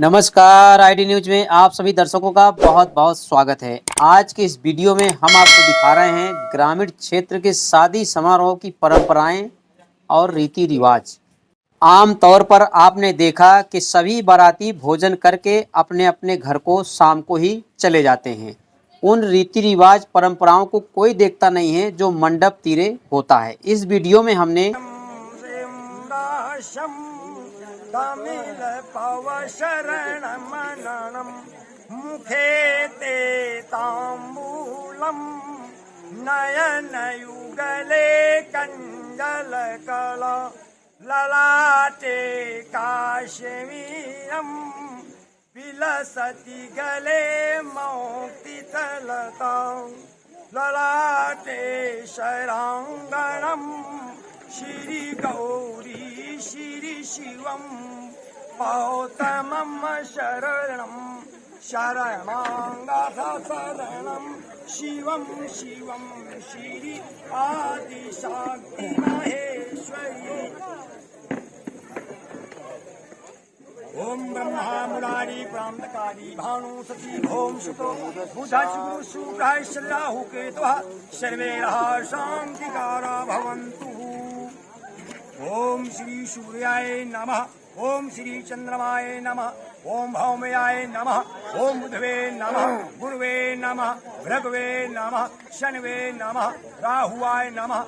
नमस्कार ID news में आप सभी दर्शकों का बहुत बहुत स्वागत है। आज के इस वीडियो में हम आपको दिखा रहे हैं ग्रामीण क्षेत्र के शादी समारोह की परंपराएं और रीति रिवाज। आम तौर पर आपने देखा कि सभी बाराती भोजन करके अपने अपने घर को शाम को ही चले जाते हैं। उन रीति रिवाज परंपराओं को कोई देखता नहीं है जो मंडप तीरे होता है। इस वीडियो में हमने तमिल पव शरण मननम मुखे ते तांबूलम नयन युगले कंजल कला ललाटे काश्मीरम विलसति गले मौक्तितलता ललाटे शरांगणम श्री गौरी श्री शिवम पौतमम शरणम शरणांगाथ शरणम शिवम शिवम श्री आदिशक्ति महेश्वरी। ओम ब्रह्मा मुरारी प्रांतकारी भानु सती ओम सुतो बुधा शुक्र शुक्र राहु केतुः सर्वे शांतिकारा भवन्तु। ओम श्री सूर्याय नमः, ओम श्री चंद्रमाय नमः, ओम भौमयाय नमः, ओम बुधवे नमः, गुरुवे नमः, भृगवे नमः, शनवे नमः, राहुवाय नमः।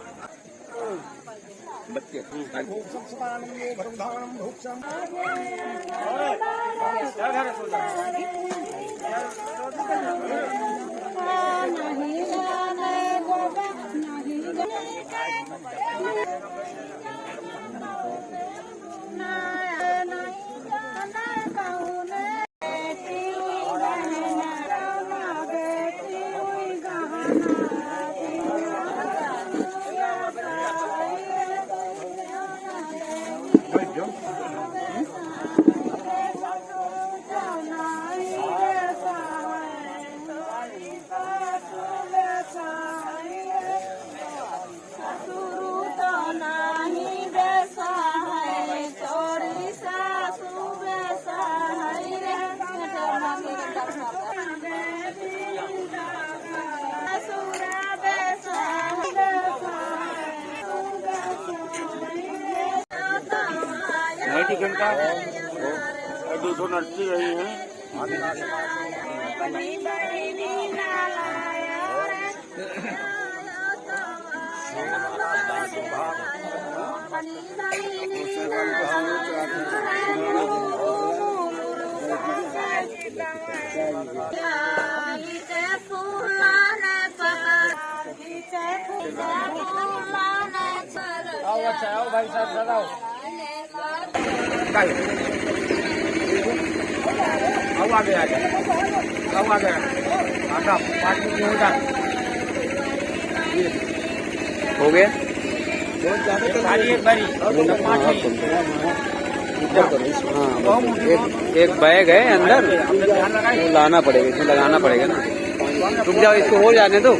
टिकट का 200 नर्सी रही है। अच्छा आओ भाई साहब लगाओ अब आगे आ गया, अब आ गया आटा 5 मिनट होगा हो गया। एक बैग है अंदर, वो लाना पड़ेगा, इसमें लगाना पड़ेगा ना। रुक जाओ, इसको हो जाने दो।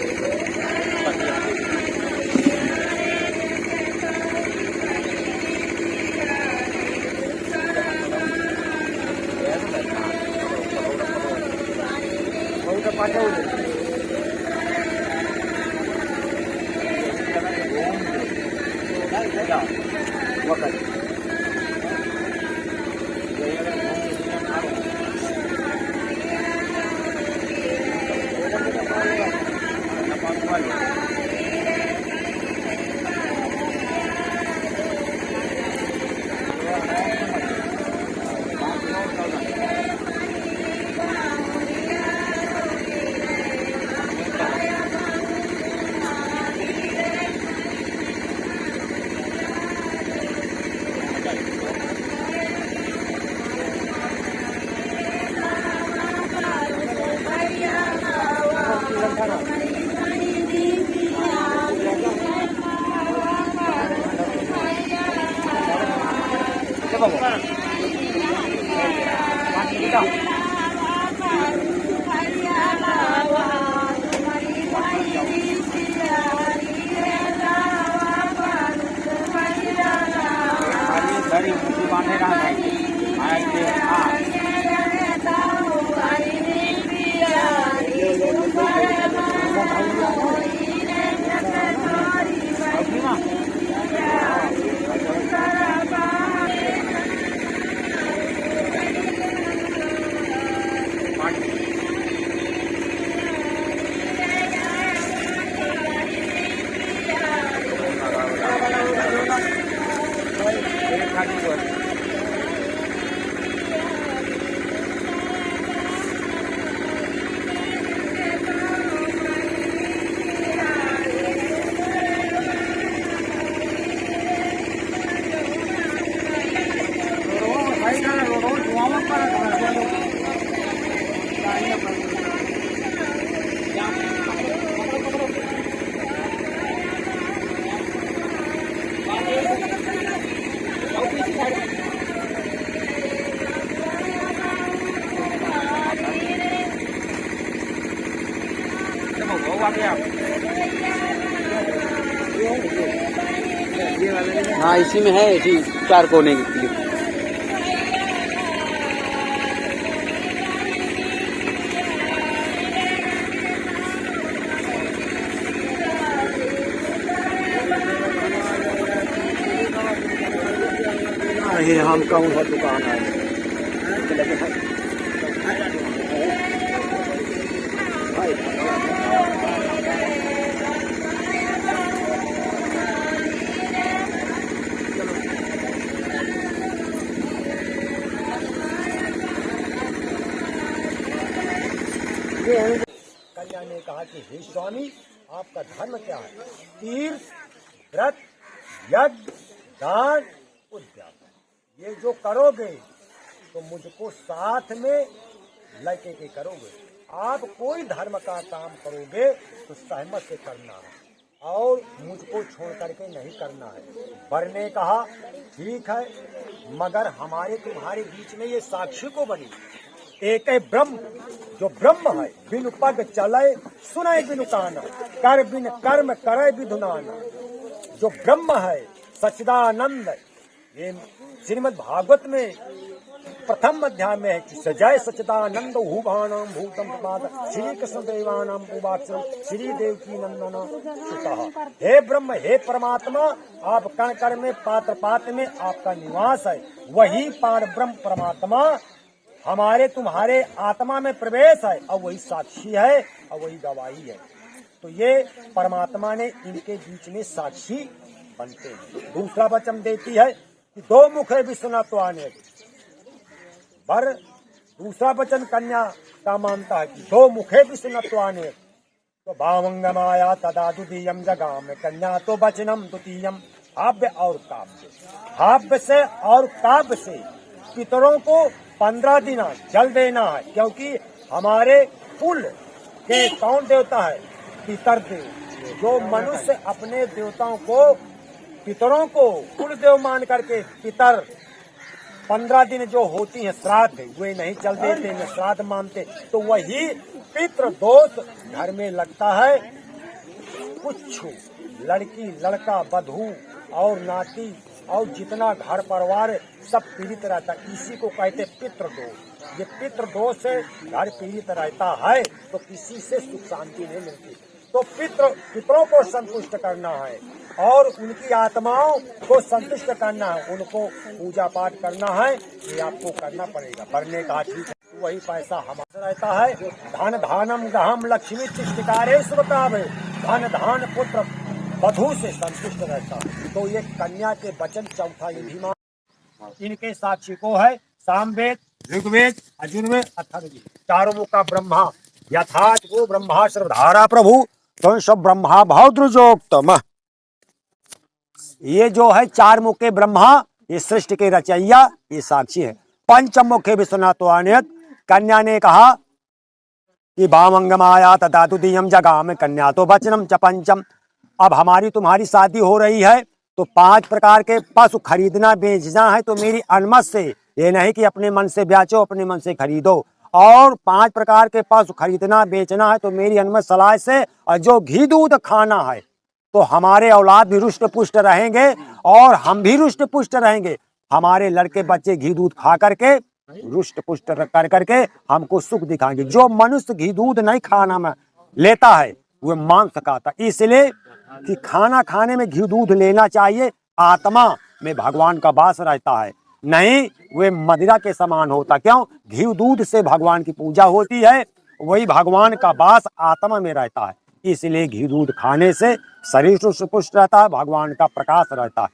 Dari हाँ इसी में है, इसी 4 कोने की क्लिप। ये हम कहूँ दुकान है। कन्या ने कहा कि हे स्वामी, आपका धर्म क्या है? तीर्थ, व्रत, यज्ञ, दान, उद्यापन, ये जो करोगे तो मुझको साथ में लेके के करोगे। आप कोई धर्म का काम करोगे तो सहमत से करना है और मुझको छोड़ करके नहीं करना है। वर ने कहा ठीक है, मगर हमारे तुम्हारे बीच में ये साक्षी को बनी। एक है ब्रह्म, जो ब्रह्म है, बिनु पग चले सुने बिनु काना, कर बिन कर्म करे विधुनाना। जो ब्रह्म है सच्चिदानंद, ये श्रीमद् भागवत में प्रथम अध्याय में है कि सजय सच्चिदानंद हुभानाम भूतम प्रपाद श्री कृष्ण देवानाम उवाच श्री देवकी नंदन सुतः। हे ब्रह्म, हे परमात्मा, आप कण कण में पात्र पात्र में आपका निवास है। वही पार ब्रह्म परमात्मा हमारे तुम्हारे आत्मा में प्रवेश है और वही साक्षी है और वही गवाही है। तो ये परमात्मा ने इनके बीच में साक्षी बनते हैं। दूसरा वचन देती है कि दो मुखे विश्वनाथवाने। पर दूसरा वचन कन्या का मानता है कि दो मुखे विश्वनाथवाने। तो भावंगमाया तदा द्वितीयम जगाम, कन्या तो वचनम द्वितीयम हाव्य और काव्य। हाव्य से और काव्य से पितरों को 15 दिन जल देना है, क्योंकि हमारे कुल के कौन देवता है? पितर देव। जो मनुष्य अपने देवताओं को, पितरों को कुल देव मान करके पितर 15 दिन जो होती है श्राद्ध, वे नहीं चल देते, न श्राद्ध मानते, तो वही पितृ दोष घर में लगता है। कुछ लड़की लड़का वधू और नाती और जितना घर परिवार सब पीड़ित रहता है, इसी को कहते पितृदोष। ये पितृदोष से घर पीड़ित रहता है तो किसी से सुख शांति नहीं मिलती। तो पितरों को संतुष्ट करना है और उनकी आत्माओं को संतुष्ट करना है, उनको पूजा पाठ करना है, ये आपको करना पड़ेगा। पढ़ने का ठीक है, वही पैसा हमारा रहता है। धन धानम गहम लक्ष्मी तिष्टिकारे स्वतावे, धन धान पुत्र वधू से संतुष्ट रहता है। तो ये कन्या के वचन चौथा युधिमान, इनके साक्षी को है सामवेद, ऋग्वेद, यजुर्वेद, अथर्ववेद, चारों मुख का ब्रह्मा। यथाच को ब्रह्मा श्रवधारा प्रभु तो सब ब्रह्मा भौद्रजोक्तम। ये जो है 4 मुख के ब्रह्मा, ये सृष्टि के रचैया, ये साक्षी है। पंचमुखे विश्वनाथवान्यत, कन्या ने कहा कि भामंगमाया तथा द्वितीयम जगाम, कन्या तो वचनम च पंचम। अब हमारी तुम्हारी शादी हो रही है तो 5 प्रकार के पशु खरीदना बेचना है तो मेरी अनुमति से, ये नहीं कि अपने मन से बेचो, अपने मन से खरीदो। और 5 प्रकार के पशु खरीदना बेचना है तो मेरी अनुमति सलाह से। और जो घी दूध खाना है तो हमारे औलाद भी रुष्ट पुष्ट रहेंगे और हम भी रुष्ट पुष्ट रहेंगे। हमारे लड़के बच्चे घी दूध खा करके रुष्ट पुष्ट कर करके हमको सुख दिखाएंगे। जो मनुष्य घी दूध नहीं खाना में लेता है वह मांस खाता। इसलिए कि खाना खाने में घी दूध लेना चाहिए। आत्मा में भगवान का वास रहता है नहीं, वे मदिरा के समान होता। क्यों? घी दूध से भगवान की पूजा होती है, वही भगवान का वास आत्मा में रहता है। इसलिए घी दूध खाने से शरीर सुपुष्ट रहता है, भगवान का प्रकाश रहता है।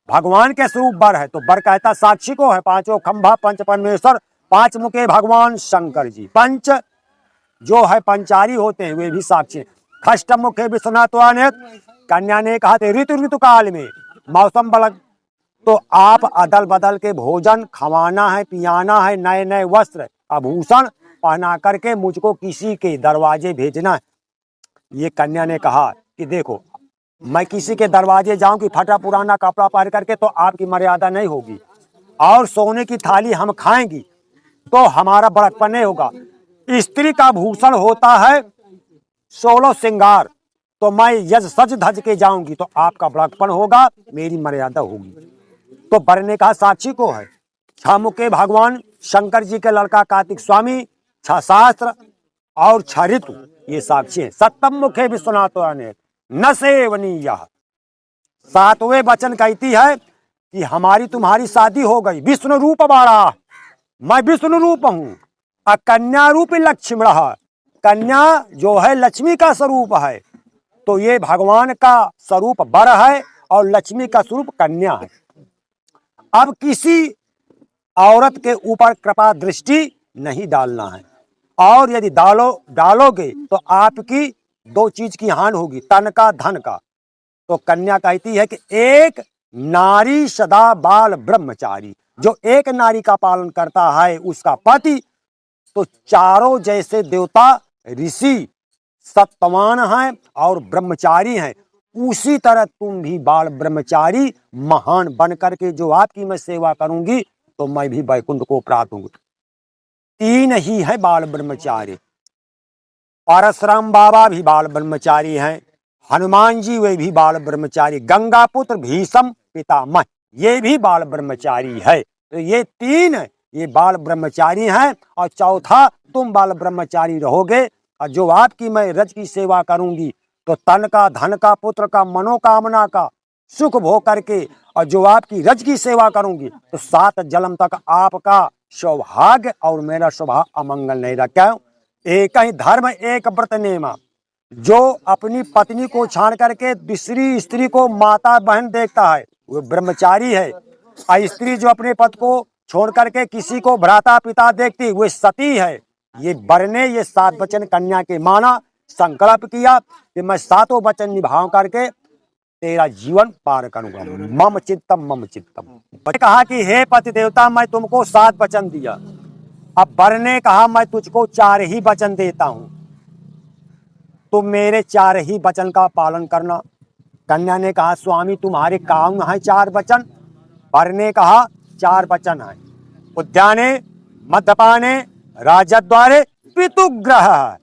भगवान के स्वरूप बर है, तो बर कहता साक्षी को है। पांचों खंभा पंच परमेश्वर, पांच मुखे भगवान शंकर जी। पंच जो है पंचारी होते हैं, वे भी साक्षी हैं। खष्ट मुखे विश्वनाथ। कन्या ने कहा थे ऋतु ऋतु काल में मौसम बदल तो आप अदल बदल के भोजन खवाना है, पियाना है, नए नए वस्त्र आभूषण पहना करके मुझको किसी के दरवाजे भेजना है। ये कन्या ने कहा कि देखो, मैं किसी के दरवाजे जाऊं कि फटा पुराना कपड़ा पहन करके, तो आपकी मर्यादा नहीं होगी, और सोने की थाली हम खाएंगी तो हमारा बड़कपन नहीं होगा। स्त्री का भूषण होता है 16 श्रृंगार, तो मैं यज सज धज के जाऊंगी तो आपका बड़कपन होगा, मेरी मर्यादा होगी। तो बर ने कहा साक्षी को है। 6 मुखे भगवान शंकर जी के लड़का कार्तिक स्वामी, 6 शास्त्र और 6 ऋतु, ये साक्षी है। 7 मुखे विश्वनाथ न सेवनीय। 7वें वचन कहती है कि हमारी तुम्हारी शादी हो गई। विष्णु रूप बाड़ा, मैं विष्णु रूप हूँ। कन्या रूप लक्ष्मी, कन्या जो है लक्ष्मी का स्वरूप है, तो ये भगवान का स्वरूप बर है और लक्ष्मी का स्वरूप कन्या है। अब किसी औरत के ऊपर कृपा दृष्टि नहीं डालना है, और यदि डालोगे तो आपकी 2 चीज की हानि होगी, तन का धन का। तो कन्या कहती है कि एक नारी सदा बाल ब्रह्मचारी, जो एक नारी का पालन करता है उसका पति, तो चारों जैसे देवता ऋषि सत्यवान हैं और ब्रह्मचारी हैं, उसी तरह तुम भी बाल ब्रह्मचारी महान बन करके जो आपकी मैं सेवा करूंगी तो मैं भी वैकुंठ को प्राप्त होंगी। 3 ही है बाल ब्रह्मचारी। परशुराम बाबा भी बाल ब्रह्मचारी हैं, हनुमान जी वे भी बाल ब्रह्मचारी, गंगा पुत्र भीष्म पितामह ये भी बाल ब्रह्मचारी है। तो ये 3 ये बाल ब्रह्मचारी हैं, और चौथा तुम बाल ब्रह्मचारी रहोगे, और जो आपकी मैं रज की सेवा करूंगी तो तन का धन का पुत्र का मनोकामना का सुख भोग करके, और जो आपकी रज की सेवा करूंगी तो 7 जन्म तक आपका सौभाग्य और मेरा स्वभाव अमंगल नहीं रहा। क्यों? एक ही धर्म एक व्रत नेमा। जो अपनी पत्नी को छाड़ करके दूसरी स्त्री को माता बहन देखता है वो ब्रह्मचारी है, और स्त्री जो अपने पति को छोड़ करके किसी को भ्राता पिता देखती वो सती है। ये बर ने ये 7 वचन कन्या के माना, संकल्प किया कि मैं 7 वचन निभाव करके तेरा जीवन पार करूंगा। मम चित्तम मम चित्तम। कहा कि हे पति देवता, मैं तुमको 7 वचन दिया। अब बर ने कहा मैं तुझको 4 ही वचन देता हूं, तुम मेरे 4 ही वचन का पालन करना। कन्या ने कहा स्वामी तुम्हारे काम है 4 वचन। बर ने कहा 4 वचन है, उद्याने मद्यपाने राजद्वारे पितुग्रह।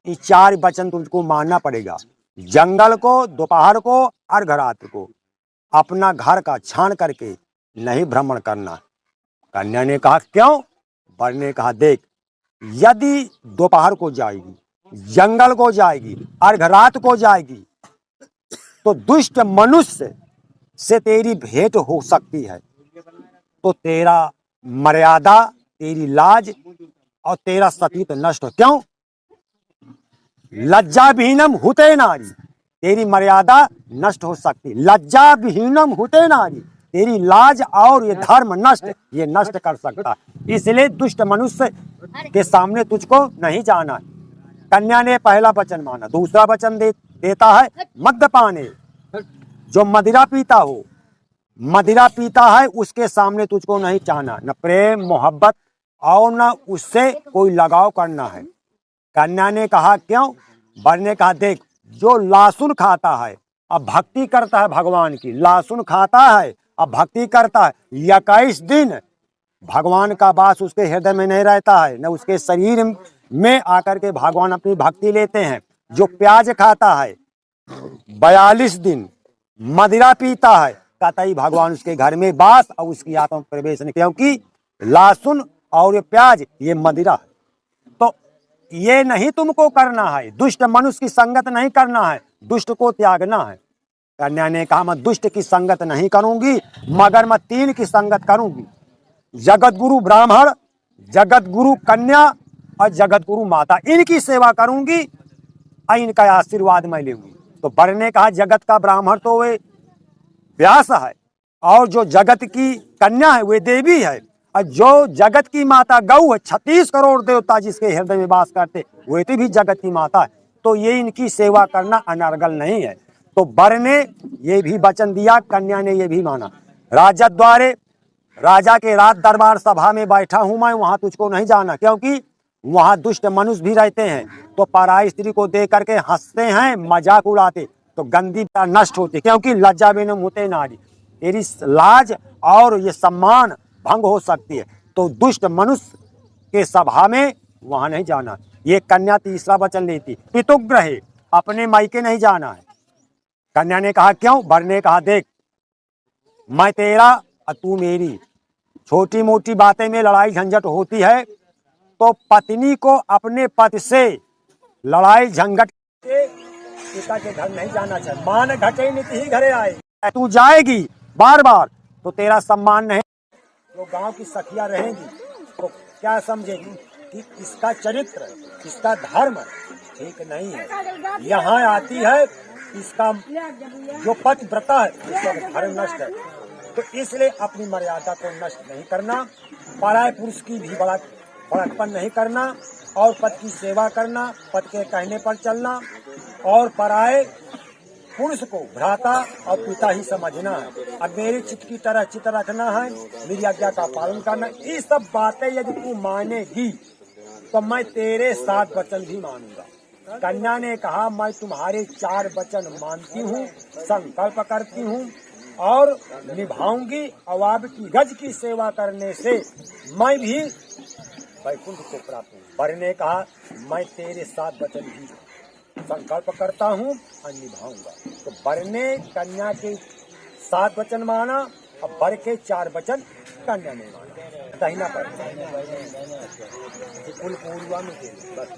ये 4 वचन तुमको मानना पड़ेगा। जंगल को, दोपहर को, अर्धरात्र को अपना घर का छान करके नहीं भ्रमण करना। कन्या ने कहा क्यों? बर ने कहा देख, यदि दोपहर को जाएगी, जंगल को जाएगी, अर्धरात को जाएगी, तो दुष्ट मनुष्य से तेरी भेंट हो सकती है, तो तेरा मर्यादा, तेरी लाज और तेरा सतीत्व नष्ट हो। क्यों? लज्जा विहीनम हुते नारी, तेरी मर्यादा नष्ट हो सकती। लज्जा विहीनम हुते नारी, तेरी लाज और ये धर्म नष्ट, ये नष्ट कर सकता। इसलिए दुष्ट मनुष्य के सामने तुझको नहीं जाना। कन्या ने पहला वचन माना। दूसरा वचन देता है मद्यपाने, जो मदिरा पीता हो, मदिरा पीता है उसके सामने तुझको नहीं चाहना, न प्रेम मोहब्बत और न उससे कोई लगाव करना है। कन्या ने कहा क्यों? बर ने कहा देख, जो लहसुन खाता है अब भक्ति करता है भगवान की, लहसुन खाता है अब भक्ति करता है, 21 दिन भगवान का वास उसके हृदय में नहीं रहता है, न उसके शरीर में आकर के भगवान अपनी भक्ति लेते हैं। जो प्याज खाता है 42 दिन मदिरा पीता है, कतई भगवान उसके घर में वास और उसकी आत्मा में प्रवेश नहीं, क्योंकि लहसुन और ये प्याज ये मदिरा है। तो ये नहीं तुमको करना है, दुष्ट मनुष्य की संगत नहीं करना है, दुष्ट को त्यागना है। कन्या ने कहा मैं दुष्ट की संगत नहीं करूंगी, मगर मैं 3 की संगत करूंगी, जगत गुरु ब्राह्मण, जगत गुरु कन्या और जगत गुरु माता, इनकी सेवा करूंगी और इनका आशीर्वाद मैं लूंगी। तो वर ने कहा जगत का ब्राह्मण तो वे व्यास है, और जो जगत की कन्या है वे देवी है, और जो जगत की माता गौ है, 36 करोड़ देवता जिसके हृदय में वास करते, वे तो भी जगत की माता है। तो ये इनकी सेवा करना अनर्गल नहीं है। तो वर ने ये भी वचन दिया, कन्या ने ये भी माना। राजा द्वारे, राजा के राज दरबार सभा में बैठा हूं मैं, वहां तुझको नहीं जाना, क्योंकि वहां दुष्ट मनुष्य भी रहते हैं। तो पराई स्त्री को देख करके हंसते हैं, मजाक उड़ाते, तो गंदी नष्ट होती, क्योंकि लज्जा बिन मुते नारी, तेरी लाज और ये सम्मान भंग हो सकती है। तो दुष्ट मनुष्य के सभा में वहां नहीं जाना। ये कन्या तीसरा वचन लेती, पितुग्रहे, अपने मायके नहीं जाना है। कन्या ने कहा क्यों? वर ने कहा देख, मैं तेरा और तू मेरी, छोटी मोटी बातें में लड़ाई झंझट होती है, तो पत्नी को अपने पति से लड़ाई झंझट के पिता के घर नहीं जाना चाहिए। मान घटे नीति ही घरे आए, तू जाएगी बार बार तो तेरा सम्मान नहीं। जो गांव की सखियां रहेंगी तो क्या समझेगी कि इसका चरित्र, इसका धर्म ठीक नहीं है। यहाँ आती है इसका जो पतिव्रता है उसका धर्म नष्ट है। तो इसलिए अपनी मर्यादा को नष्ट नहीं करना, पराये पुरुष की भी बड़कपन नहीं करना, और पति की सेवा करना, पति के कहने पर चलना, और पराये पुरुष को भ्राता और पिता ही समझना है। अब मेरी चित्त की तरह चित्त रखना है, मेरी आज्ञा का पालन करना। ये सब बातें यदि तू मानेगी तो मैं तेरे 7 वचन भी मानूंगा। कन्या ने कहा मैं तुम्हारे 4 वचन मानती हूँ, संकल्प करती हूँ और निभाऊंगी, और आपकी गज की सेवा करने से मैं भी वैकुंठ को प्राप्त हूँ। वर ने कहा मैं तेरे 7 वचन भी संकल्प करता हूँ और निभाऊंगा। तो वर ने कन्या के 7 वचन माना, और वर के 4 वचन कन्या ने माना। दहिना पर कुल पूर्वा में बस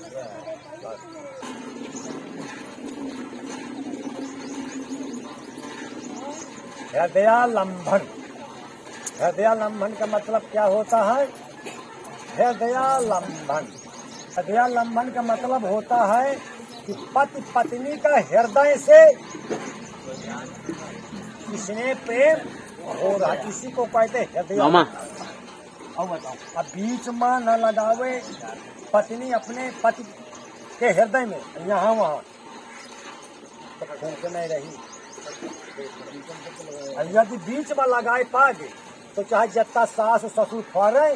हृदयालंबन। हृदयालंबन का मतलब क्या होता है? हृदयालंबन, हृदयालंबन का मतलब होता है कि पति पत्नी का हृदय से किसने प्रेम हो रहा, किसी को कहते हृदय। अब बीच में न लगावे पत्नी अपने पति के हृदय में, यहाँ वहाँ तो फूंक नहीं रही। यदि बीच में लगाए पागे तो चाहे जितना सास ससुर फरे,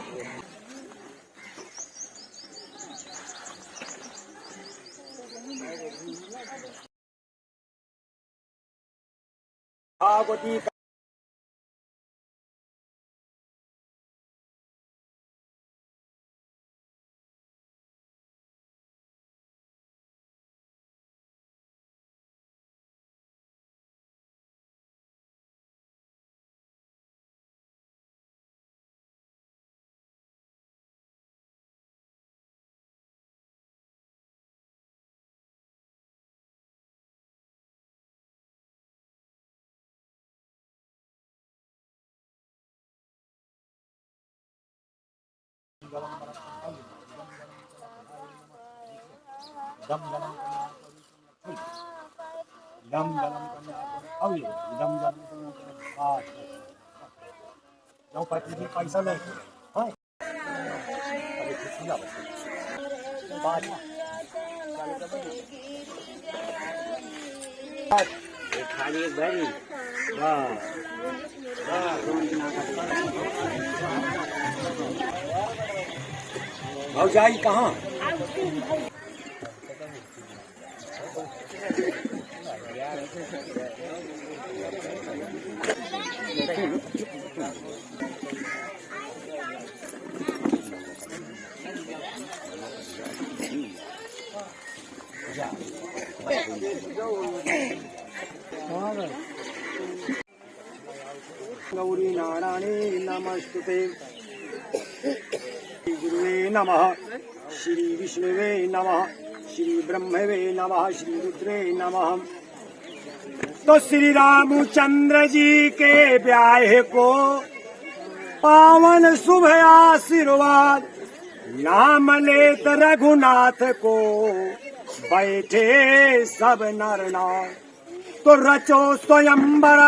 भागवती पैसा नहीं भौजाई कहाँ? गौरी नारायणी नमस्तुते। श्री गुरुवे नमः, श्री विष्णुवे नमः, श्री ब्रह्मवे नमः, श्री रुद्रे नमः। तो श्री रामचंद्र जी के ब्याह को पावन शुभ आशीर्वाद, नाम लेत रघुनाथ को बैठे सब नर नार। तो रचो स्वयंवर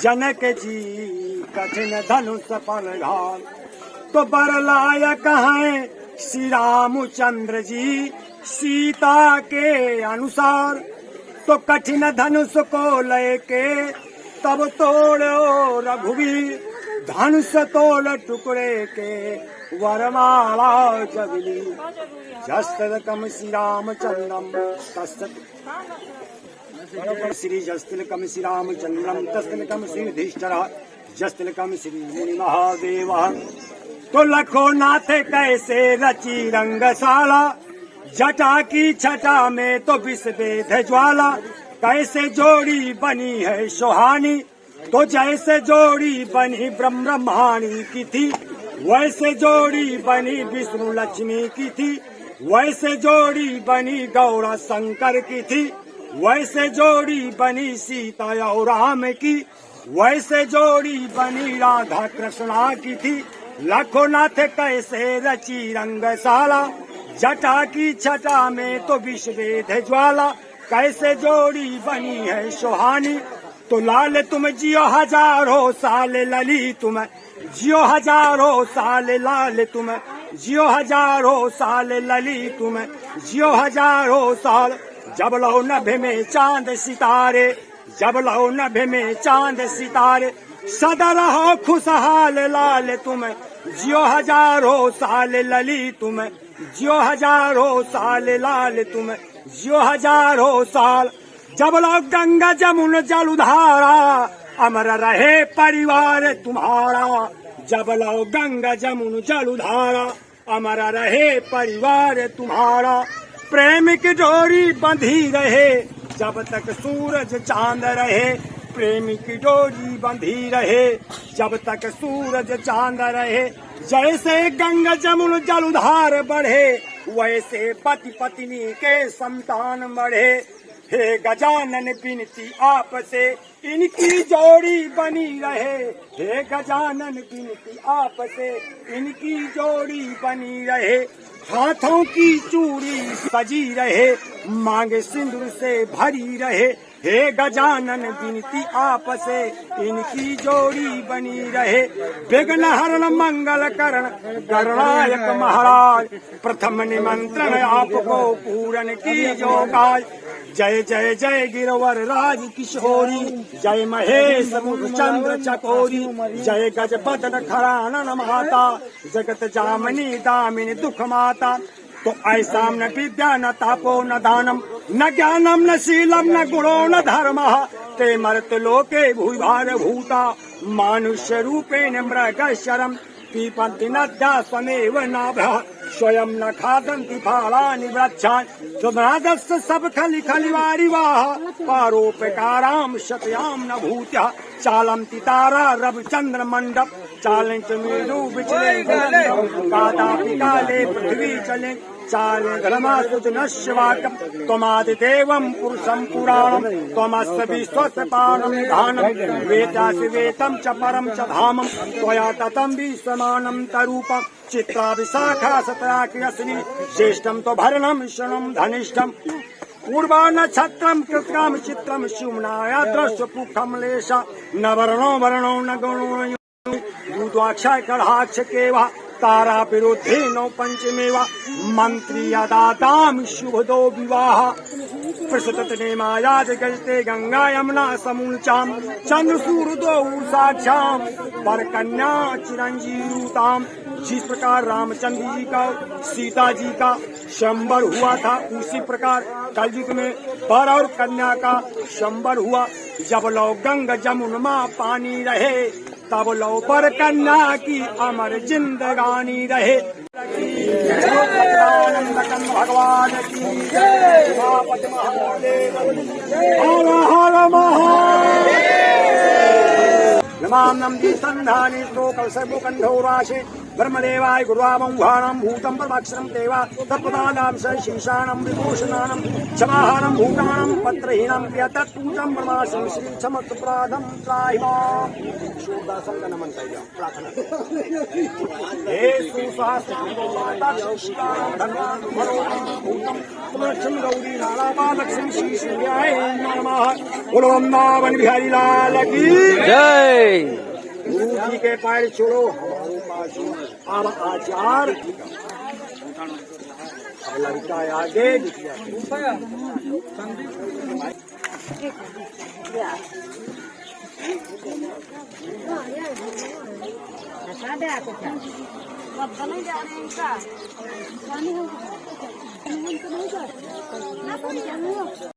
जनक जी कठिन धनुष फलधार। तो बरलायक हैं श्री रामचंद्र जी सीता के अनुसार। तो कठिन धनुष को लेके तब तोड़ो रघुवीर, धनुष तोड़ टुकड़े के वरमाला जगली। जस्तिलकम श्री रामचंद्रम श्री जस्तिलकम श्री रामचंद्रम तस्तिलकम श्री युधिष्ठिर जस्तिलकम श्री मुनि महादेव। तो लखो नाथ कैसे रची रंगशाला, जटा की छटा में तो विषवेद ज्वाला। कैसे जोड़ी बनी है सुहानी, तो जैसे जोड़ी बनी ब्रह्माणी की थी, वैसे जोड़ी बनी विष्णु लक्ष्मी की थी। वैसे जोड़ी बनी गौरा शंकर की थी, वैसे जोड़ी बनी सीता और राम की। वैसे जोड़ी बनी राधा कृष्णा की थी। लाखों नाथ कैसे रची रंगशाला, जटा की छटा में तो विषवेद ज्वाला। कैसे जोड़ी बनी है सुहानी, तो लाल तुम जियो हजारों साल, लली तुम जियो हजारों साल, लाल तुम जियो हजारों साल, लली तुम जियो हजारों साल। जब लो नभ में चांद सितारे, जब लो नभ में चांद सितारे, सदा रहो खुशहाल, लाल तुम जियो हजारों साल, लली तुम जियो हजारों साल, लाल तुम जियो हजारों साल। जब लो गंगा जमुन जलधारा, अमर रहे परिवार तुम्हारा। जब लो गंगा जमुन जलधारा, अमर रहे परिवार तुम्हारा। प्रेम की डोरी बंधी रहे, जब तक सूरज चांद रहे। प्रेम की डोरी बंधी रहे, जब तक सूरज चांद रहे। जैसे गंगा जमुन जलधार बढ़े, वैसे पति पत्नी के संतान बढ़े। हे गजानन विनती आपसे, इनकी जोड़ी बनी रहे। हे गजानन विनती आपसे, इनकी जोड़ी बनी रहे। हाथों की चूड़ी सजी रहे, मांगे सिंदूर से भरी रहे। हे गजानन विनती आपसे, इनकी जोड़ी बनी रहे। विघ्न हरण मंगल करण गणनायक महाराज, प्रथम निमंत्रण आपको पूरन की जो काज। जय जय जय गिरवर राज किशोरी, जय महेश मुख चंद्र चकोरी। जय गज बदन खरानन माता, जगत जामनी दामिनी दुख माता। तो ऐसा न विद्या न तापो न दानम, न ज्ञानम न शीलम न गुणो न धर्म। ते मर्त लोके भूभार भूता, मानुष्य रूपेण मृग शरम। पीपन्ति नद्या स्वमेव नाभः, स्वयं न खादन्ति फलानि वृक्षाणि। सुभ्राजस्य सब खलि खलिवारि वाह, पारोपकारां शतयां न भूत्या। चालन्ति तारा रवि चंद्र मंडप, चालंच मेरु विचले कादापि काले पृथ्वी चले। चाले घलमासुज नश्यवाकम्, त्वमादिदेवं पुरुषं पुराणम्। त्वमस्य विश्वस्य पारं निधानम्, वेदासि वेदं च परं च धामम्। त्वया ततं विश्वमानं तरूपम्, चित्रा विशाखा सतराकिरश्री। ज्येष्ठं तो भरणं शृणुं धनिष्ठम्, पूर्वा नक्षत्रं कृत्काम चित्रं। शिवनाया द्रष्टपुखं लेशा, न वर्णो वर्णो न गुणो। दूद्वाक्षय कढ़ाक्ष केवा, तारा विरोधे नौ पंचमेवा। मंत्री अदाताम शुभ दो विवाह, प्रसुत ने मायाज गजते गंगा यमुना समूचाम। चंद्र सूर्य दो साक्षाम, पर कन्या चिरंजीवताम। जिस प्रकार रामचंद्र जी का सीता जी का संवर हुआ था, उसी प्रकार कलयुग में वर और कन्या का संवर हुआ। जब लो गंगा जमुना पानी रहे, तब लो पर कन्या की अमर जिंदगानी रहे। भगवान की हर हर महादेव। नमाम नंदी संधानी श्लोक सर्वो कंठो राशे ब्रह्मदेवाय गुरुवामंघाणं भूतं परमाक्षरं देवा तत्पदानां शीशानं विभूषणानं क्षमाहारं भूतानं पत्रहीनं यतत्पूजं ब्रह्माशं श्री क्षमस्वप्राधं त्राहिमा शोदासं का नमन करिए प्रार्थना हे सुसहस्रां भगवान भूतं लक्ष्मी गौरी नारायण लक्ष्मी श्री सूर्याय नमः। बोलो वृंदावन बिहारी लाल की जय। गुरु जी के पैर छोड़ो हमारे पास अब आचार अब लगता है आगे जा रहे हैं